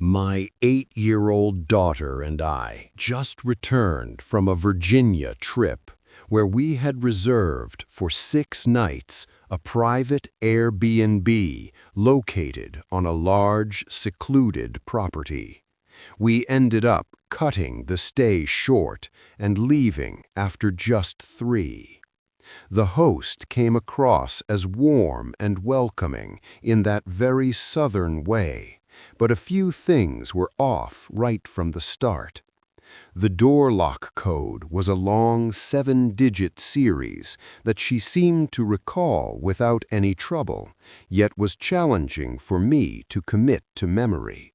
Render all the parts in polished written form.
My 8-year-old daughter and I just returned from a Virginia trip where we had reserved for 6 nights a private Airbnb located on a large, secluded property. We ended up cutting the stay short and leaving after just 3. The host came across as warm and welcoming in that very southern way, but a few things were off right from the start. The door lock code was a long 7-digit series that she seemed to recall without any trouble, yet was challenging for me to commit to memory.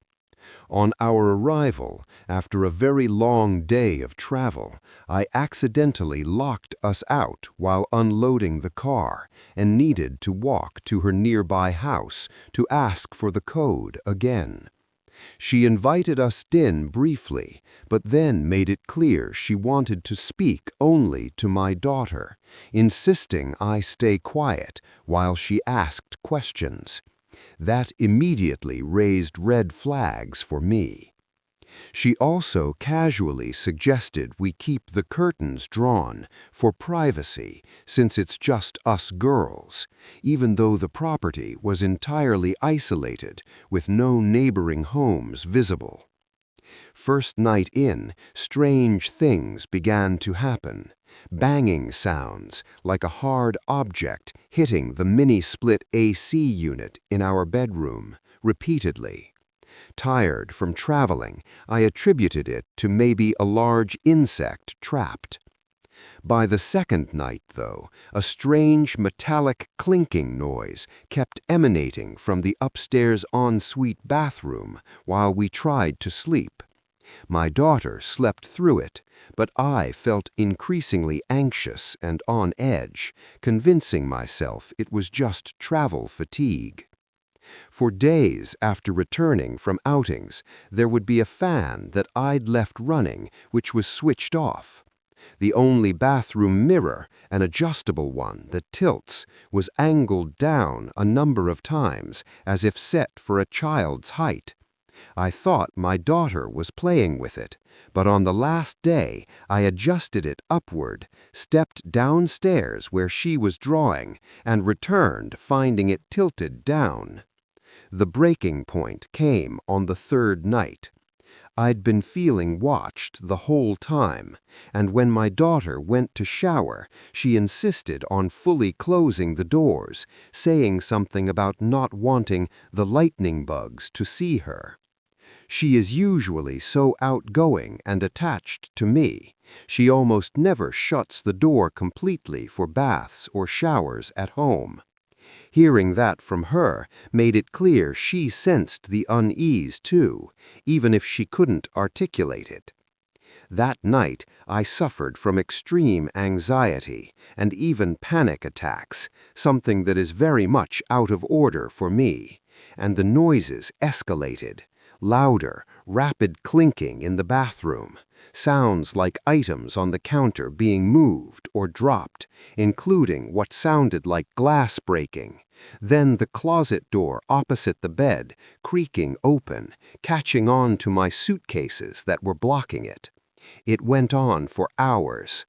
On our arrival, after a very long day of travel, I accidentally locked us out while unloading the car and needed to walk to her nearby house to ask for the code again. She invited us in briefly, but then made it clear she wanted to speak only to my daughter, insisting I stay quiet while she asked questions. That immediately raised red flags for me. She also casually suggested we keep the curtains drawn for privacy since it's just us girls, even though the property was entirely isolated with no neighboring homes visible. First night in, strange things began to happen. Banging sounds like a hard object hitting the mini-split AC unit in our bedroom repeatedly. Tired from traveling, I attributed it to maybe a large insect trapped. By the second night, though, a strange metallic clinking noise kept emanating from the upstairs ensuite bathroom while we tried to sleep. My daughter slept through it, but I felt increasingly anxious and on edge, convincing myself it was just travel fatigue. For days after returning from outings, there would be a fan that I'd left running which was switched off. The only bathroom mirror, an adjustable one that tilts, was angled down a number of times as if set for a child's height. I thought my daughter was playing with it, but on the last day I adjusted it upward, stepped downstairs where she was drawing, and returned finding it tilted down. The breaking point came on the 3rd night. I'd been feeling watched the whole time, and when my daughter went to shower, she insisted on fully closing the doors, saying something about not wanting the lightning bugs to see her. She is usually so outgoing and attached to me. She almost never shuts the door completely for baths or showers at home. Hearing that from her made it clear she sensed the unease too, even if she couldn't articulate it. That night I suffered from extreme anxiety and even panic attacks, something that is very much out of order for me, and the noises escalated. Louder, rapid clinking in the bathroom, sounds like items on the counter being moved or dropped, including what sounded like glass breaking, then the closet door opposite the bed creaking open, catching on to my suitcases that were blocking it. It went on for hours.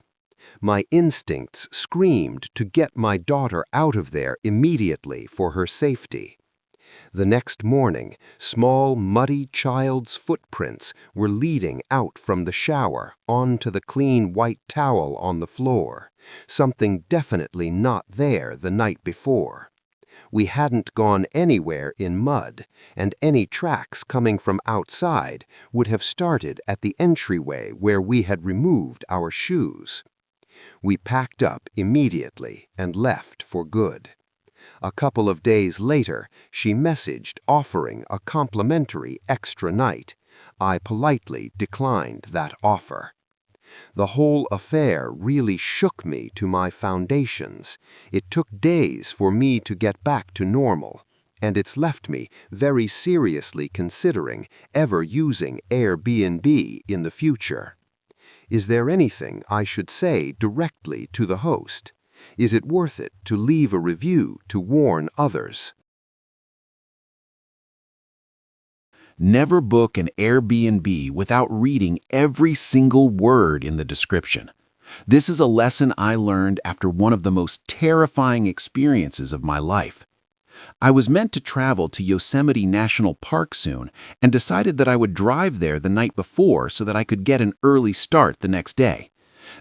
My instincts screamed to get my daughter out of there immediately for her safety. The next morning, small, muddy child's footprints were leading out from the shower onto the clean white towel on the floor, something definitely not there the night before. We hadn't gone anywhere in mud, and any tracks coming from outside would have started at the entryway where we had removed our shoes. We packed up immediately and left for good. A couple of days later, she messaged offering a complimentary extra night. I politely declined that offer. The whole affair really shook me to my foundations. It took days for me to get back to normal, and it's left me very seriously considering ever using Airbnb in the future. Is there anything I should say directly to the host? Is it worth it to leave a review to warn others? Never book an Airbnb without reading every single word in the description. This is a lesson I learned after one of the most terrifying experiences of my life. I was meant to travel to Yosemite National Park soon and decided that I would drive there the night before so that I could get an early start the next day.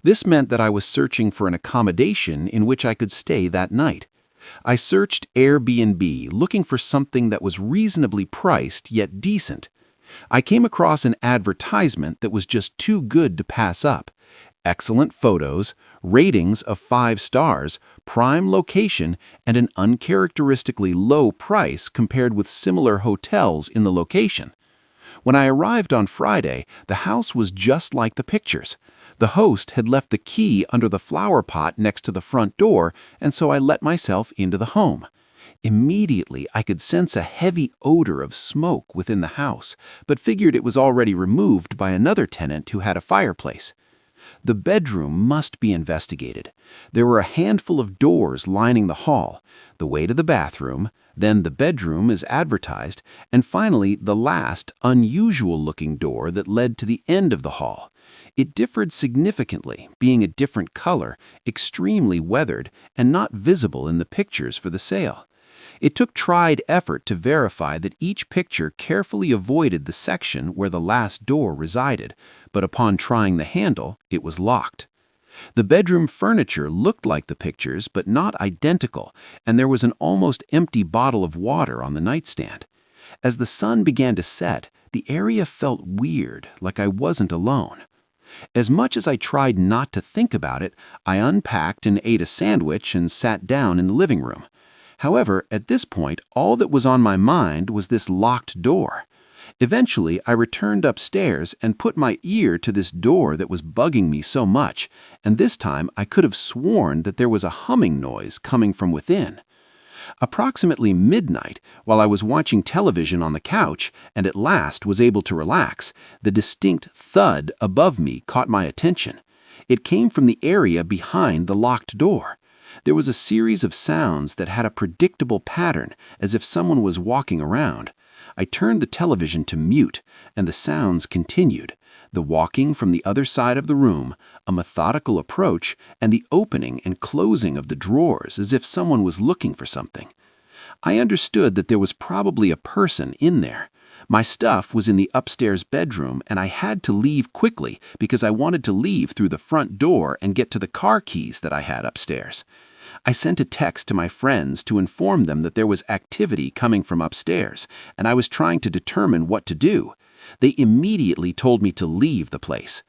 This meant that I was searching for an accommodation in which I could stay that night. I searched Airbnb looking for something that was reasonably priced yet decent. I came across an advertisement that was just too good to pass up. Excellent photos, ratings of 5 stars, prime location, and an uncharacteristically low price compared with similar hotels in the location. When I arrived on Friday, the house was just like the pictures. The host had left the key under the flower pot next to the front door, and so I let myself into the home. Immediately, I could sense a heavy odor of smoke within the house, but figured it was already removed by another tenant who had a fireplace. The bedroom must be investigated. There were a handful of doors lining the hall, the way to the bathroom, then the bedroom as advertised, and finally the last, unusual-looking door that led to the end of the hall. It differed significantly, being a different color, extremely weathered, and not visible in the pictures for the sale. It took tried effort to verify that each picture carefully avoided the section where the last door resided, but upon trying the handle, it was locked. The bedroom furniture looked like the pictures, but not identical, and there was an almost empty bottle of water on the nightstand. As the sun began to set, the area felt weird, like I wasn't alone. As much as I tried not to think about it, I unpacked and ate a sandwich and sat down in the living room. However, at this point, all that was on my mind was this locked door. Eventually, I returned upstairs and put my ear to this door that was bugging me so much, and this time I could have sworn that there was a humming noise coming from within. Approximately midnight, while I was watching television on the couch and at last was able to relax, the distinct thud above me caught my attention. It came from the area behind the locked door. There was a series of sounds that had a predictable pattern, as if someone was walking around. I turned the television to mute, and the sounds continued. The walking from the other side of the room, a methodical approach, and the opening and closing of the drawers as if someone was looking for something. I understood that there was probably a person in there. My stuff was in the upstairs bedroom, and I had to leave quickly because I wanted to leave through the front door and get to the car keys that I had upstairs. I sent a text to my friends to inform them that there was activity coming from upstairs, and I was trying to determine what to do. They immediately told me to leave the place.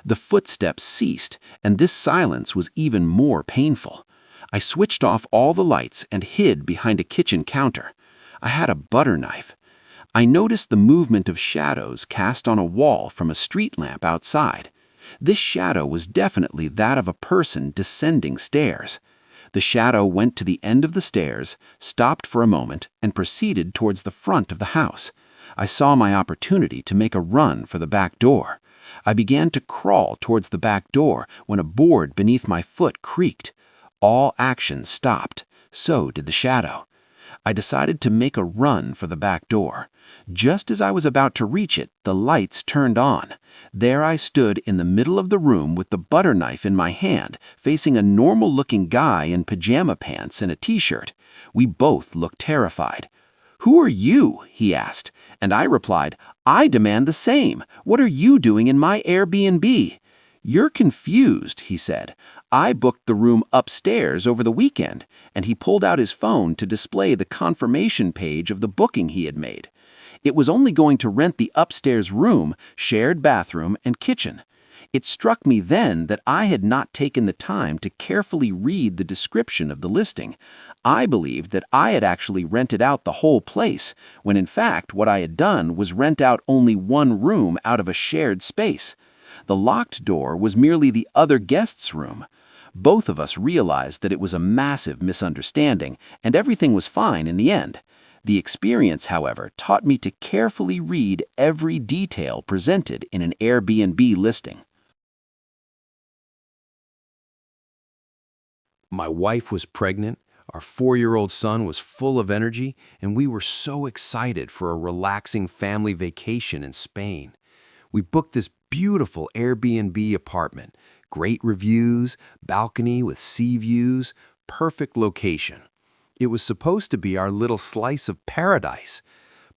The footsteps ceased, and this silence was even more painful. I switched off all the lights and hid behind a kitchen counter. I had a butter knife. I noticed the movement of shadows cast on a wall from a street lamp outside. This shadow was definitely that of a person descending stairs. The shadow went to the end of the stairs, stopped for a moment, and proceeded towards the front of the house. I saw my opportunity to make a run for the back door. I began to crawl towards the back door when a board beneath my foot creaked. All action stopped. So did the shadow. I decided to make a run for the back door. Just as I was about to reach it, the lights turned on. There I stood in the middle of the room with the butter knife in my hand, facing a normal-looking guy in pajama pants and a t-shirt. We both looked terrified. "Who are you?" he asked, and I replied, "I demand the same. What are you doing in my Airbnb?" "You're confused," he said. "I booked the room upstairs over the weekend," and he pulled out his phone to display the confirmation page of the booking he had made. It was only going to rent the upstairs room, shared bathroom, and kitchen. It struck me then that I had not taken the time to carefully read the description of the listing. I believed that I had actually rented out the whole place, when in fact what I had done was rent out only one room out of a shared space. The locked door was merely the other guest's room. Both of us realized that it was a massive misunderstanding, and everything was fine in the end. The experience, however, taught me to carefully read every detail presented in an Airbnb listing. My wife was pregnant, Our 4-year-old son was full of energy, and we were so excited for a relaxing family vacation in Spain. We booked this beautiful Airbnb apartment, great reviews, balcony with sea views, perfect location. It was supposed to be our little slice of paradise,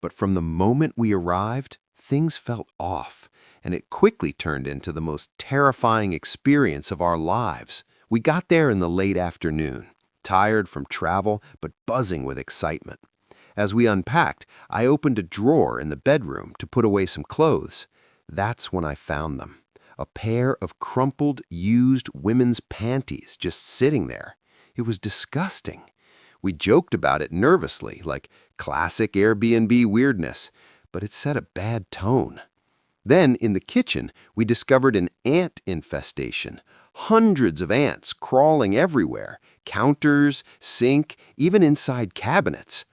but from the moment we arrived, things felt off, and it quickly turned into the most terrifying experience of our lives. We got there in the late afternoon, tired from travel but buzzing with excitement. As we unpacked, I opened a drawer in the bedroom to put away some clothes. That's when I found them. A pair of crumpled, used women's panties just sitting there. It was disgusting. We joked about it nervously, like classic Airbnb weirdness, but it set a bad tone. Then, in the kitchen, we discovered an ant infestation. Hundreds of ants crawling everywhere, counters, sink, even inside cabinets.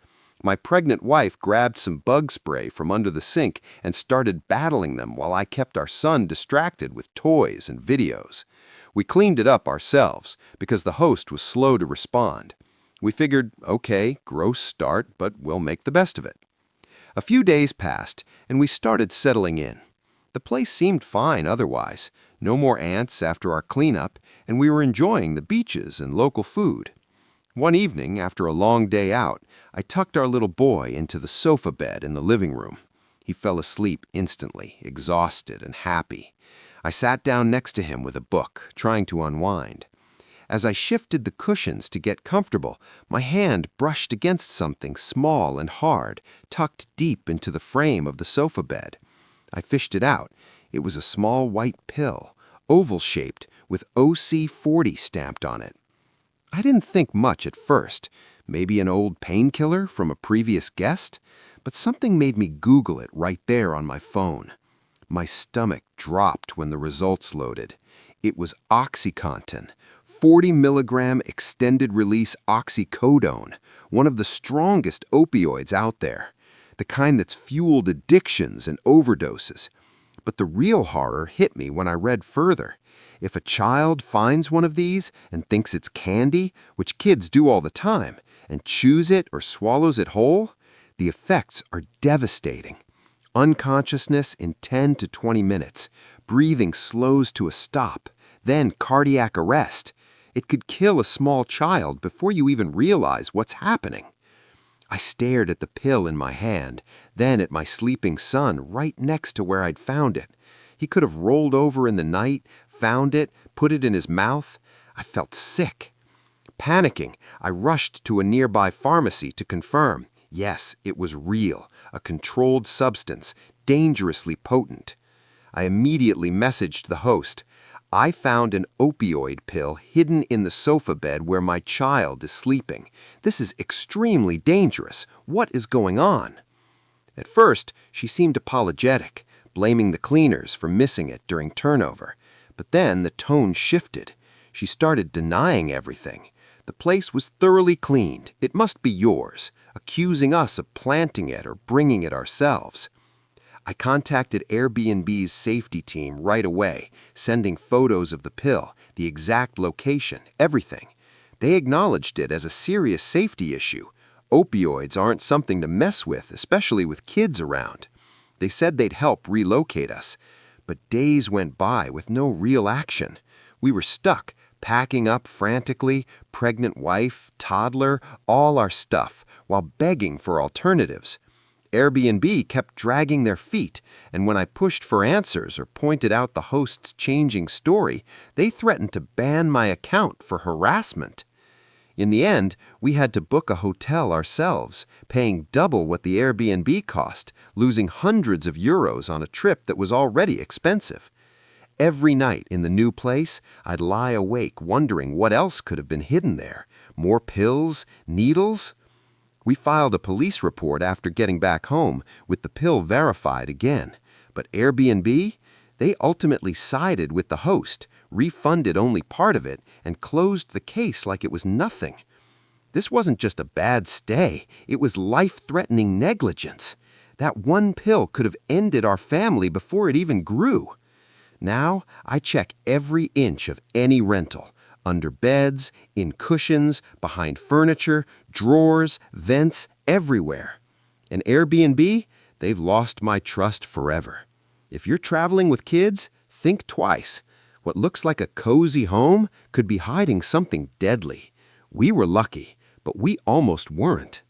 My pregnant wife grabbed some bug spray from under the sink and started battling them while I kept our son distracted with toys and videos. We cleaned it up ourselves because the host was slow to respond. We figured, okay, gross start, but we'll make the best of it. A few days passed, and we started settling in. The place seemed fine otherwise. No more ants after our cleanup, and we were enjoying the beaches and local food. One evening, after a long day out, I tucked our little boy into the sofa bed in the living room. He fell asleep instantly, exhausted and happy. I sat down next to him with a book, trying to unwind. As I shifted the cushions to get comfortable, my hand brushed against something small and hard, tucked deep into the frame of the sofa bed. I fished it out. It was a small white pill, oval-shaped, with OC40 stamped on it. I didn't think much at first, maybe an old painkiller from a previous guest, but something made me Google it right there on my phone. My stomach dropped when the results loaded. It was OxyContin, 40 milligram extended-release oxycodone, one of the strongest opioids out there, the kind that's fueled addictions and overdoses. But the real horror hit me when I read further. If a child finds one of these and thinks it's candy, which kids do all the time, and chews it or swallows it whole, the effects are devastating. Unconsciousness in 10 to 20 minutes, breathing slows to a stop, then cardiac arrest. It could kill a small child before you even realize what's happening. I stared at the pill in my hand, then at my sleeping son right next to where I'd found it. He could have rolled over in the night, found it, put it in his mouth. I felt sick. Panicking, I rushed to a nearby pharmacy to confirm. Yes, it was real, a controlled substance, dangerously potent. I immediately messaged the host. I found an opioid pill hidden in the sofa bed where my child is sleeping. This is extremely dangerous. What is going on? At first, she seemed apologetic, blaming the cleaners for missing it during turnover. But then the tone shifted. She started denying everything. The place was thoroughly cleaned. It must be yours, accusing us of planting it or bringing it ourselves. I contacted Airbnb's safety team right away, sending photos of the pill, the exact location, everything. They acknowledged it as a serious safety issue. Opioids aren't something to mess with, especially with kids around. They said they'd help relocate us, but days went by with no real action. We were stuck, packing up frantically, pregnant wife, toddler, all our stuff, while begging for alternatives. Airbnb kept dragging their feet, and when I pushed for answers or pointed out the host's changing story, they threatened to ban my account for harassment. In the end, we had to book a hotel ourselves, paying double what the Airbnb cost, losing hundreds of euros on a trip that was already expensive. Every night in the new place, I'd lie awake wondering what else could have been hidden there. More pills? Needles? We filed a police report after getting back home, with the pill verified again. But Airbnb? They ultimately sided with the host, refunded only part of it, and closed the case like it was nothing. This wasn't just a bad stay, it was life-threatening negligence. That one pill could have ended our family before it even grew. Now, I check every inch of any rental, under beds, in cushions, behind furniture, drawers, vents, everywhere. And Airbnb, they've lost my trust forever. If you're traveling with kids, think twice. What looks like a cozy home could be hiding something deadly. We were lucky, but we almost weren't.